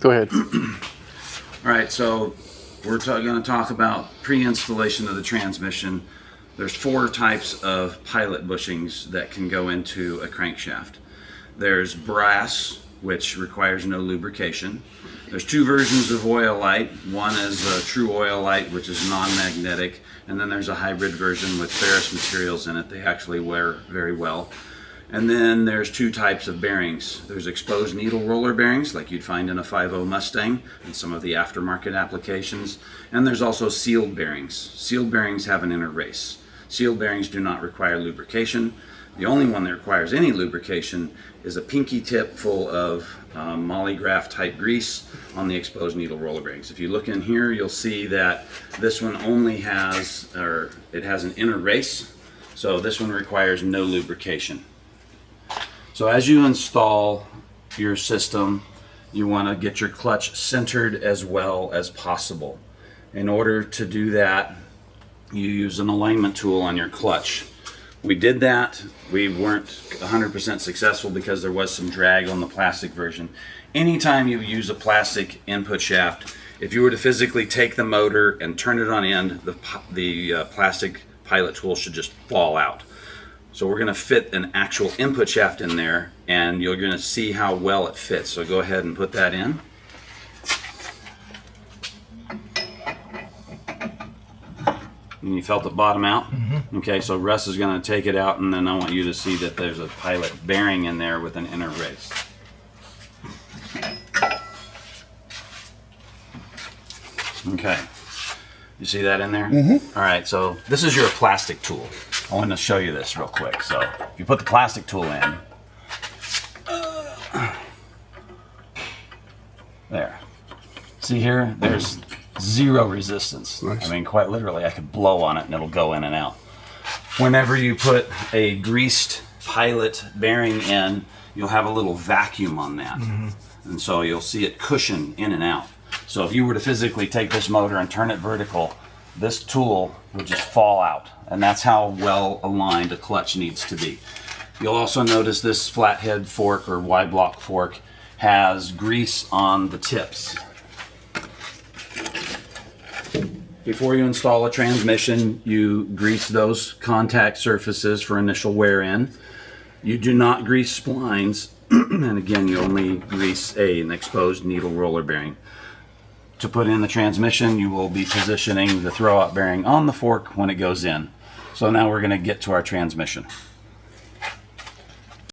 Go ahead. All right, so we're going to talk about pre-installation of the transmission. There's 4 types of pilot bushings that can go into a crankshaft. There's brass, which requires no lubrication. There's 2 versions of oil light. One is a true oil light, which is non-magnetic, and then there's a hybrid version with ferrous materials in it. They actually wear very well. And then there's 2 types of bearings. There's exposed needle roller bearings, like you'd find in a 5.0 Mustang and some of the aftermarket applications. And there's also sealed bearings. Sealed bearings have an inner race. Sealed bearings do not require lubrication. The only one that requires any lubrication is a pinky tip full of Mollygraph type grease on the exposed needle roller bearings. If you look in here, you'll see that this one only has, or it has an inner race. So this one requires no lubrication. So as you install your system, you want to get your clutch centered as well as possible. In order to do that, you use an alignment tool on your clutch. We did that. We weren't 100% successful because there was some drag on the plastic version. Anytime you use a plastic input shaft, if you were to physically take the motor and turn it on end, the plastic pilot tool should just fall out. So we're going to fit an actual input shaft in there, and you're going to see how well it fits. So go ahead and put that in. And you felt it bottom out? Mm-hmm. Okay, so Russ is going to take it out, and then I want you to see that there's a pilot bearing in there with an inner race. Okay, you see that in there? Mm-hmm. All right, so this is your plastic tool. I want to show you this real quick. So if you put the plastic tool in, there. See here, there's 0 resistance. Nice. I mean, quite literally, I could blow on it and it'll go in and out. Whenever you put a greased pilot bearing in, you'll have a little vacuum on that. Mm-hmm. And so you'll see it cushion in and out. So if you were to physically take this motor and turn it vertical, this tool would just fall out. And that's how well aligned a clutch needs to be. You'll also notice this flathead fork or Y-block fork has grease on the tips. Before you install a transmission, you grease those contact surfaces for initial wear in. You do not grease splines, and again, you only grease an exposed needle roller bearing. To put in the transmission, you will be positioning the throwout bearing on the fork when it goes in. So now we're going to get to our transmission.